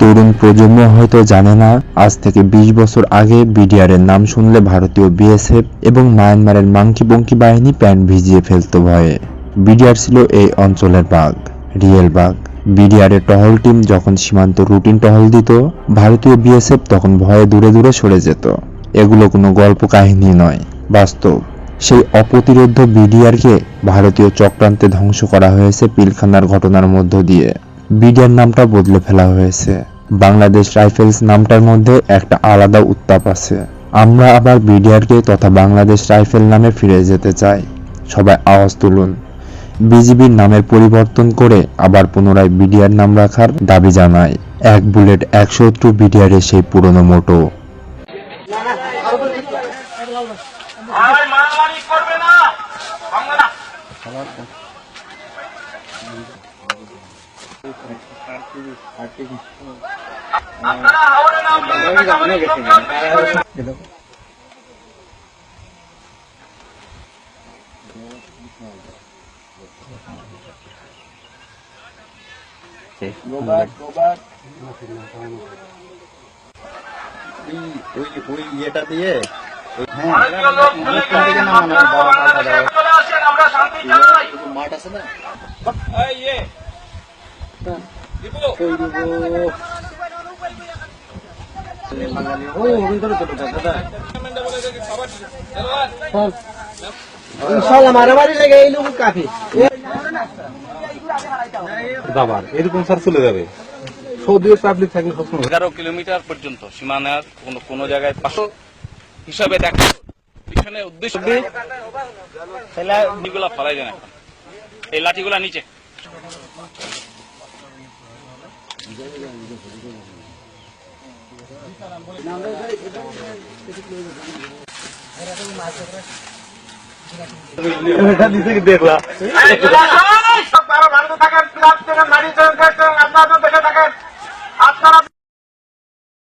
তরুণ প্রজন্ম হয়তো জানে না, আজ থেকে ২০ বছর আগে বিডিআরের নাম শুনলে ভারতীয় বিএসএফ এবং মায়ানমারের মাংকি-বঙ্কি বাহিনী প্যান্ট ভিজিয়ে ফেলত ভয়ে। বিডিআর ছিল এই অঞ্চলের বাঘ, রিয়েল বাঘ। বিডিআরের টহল টিম যখন সীমান্ত রুটিন টহল দিত, ভারতীয় বিএসএফ তখন ভয়ে দূরে দূরে সরে যেত। এগুলো কোনো গল্প কাহিনী নয়, বাস্তব। সেই অপ্রতিরোধ্য বিডিআরকে ভারতীয় চক্রান্তে ধ্বংস করা হয়েছে পিলখানার ঘটনার মধ্য দিয়ে। বিডিআর নামটা বদলে ফেলা হয়েছে। বাংলাদেশ রাইফেলস নামটার মধ্যে একটা আলাদা উত্তাপ আছে। আমরা আবার বিডিআরকে তথা বাংলাদেশ রাইফেল নামে ফিরে যেতে চাই। সবাই আওয়াজ তুলুন। বিজিবির নামের পরিবর্তন করে আবার পুনরায় বিডিআর নাম রাখার দাবি জানায়। এক বুলেট এক শত্রু বিডিআরের সেই পুরনো মোটো। Go back. ওই ইয়েটা দিয়ে মাঠ আছে না, মারামারি লেগে এই লোক কাফি দাবার এরকম স্যার চলে যাবে। সৌদিও পাবলিক থাকলে 11 কিলোমিটার পর্যন্ত সীমানার কোন জায়গায় 500 হিসাবে দেখা পিছনে উদ্দেশ্য এগুলা ফলাই যায় না। এই লাঠিগুলা নিচে দেখলা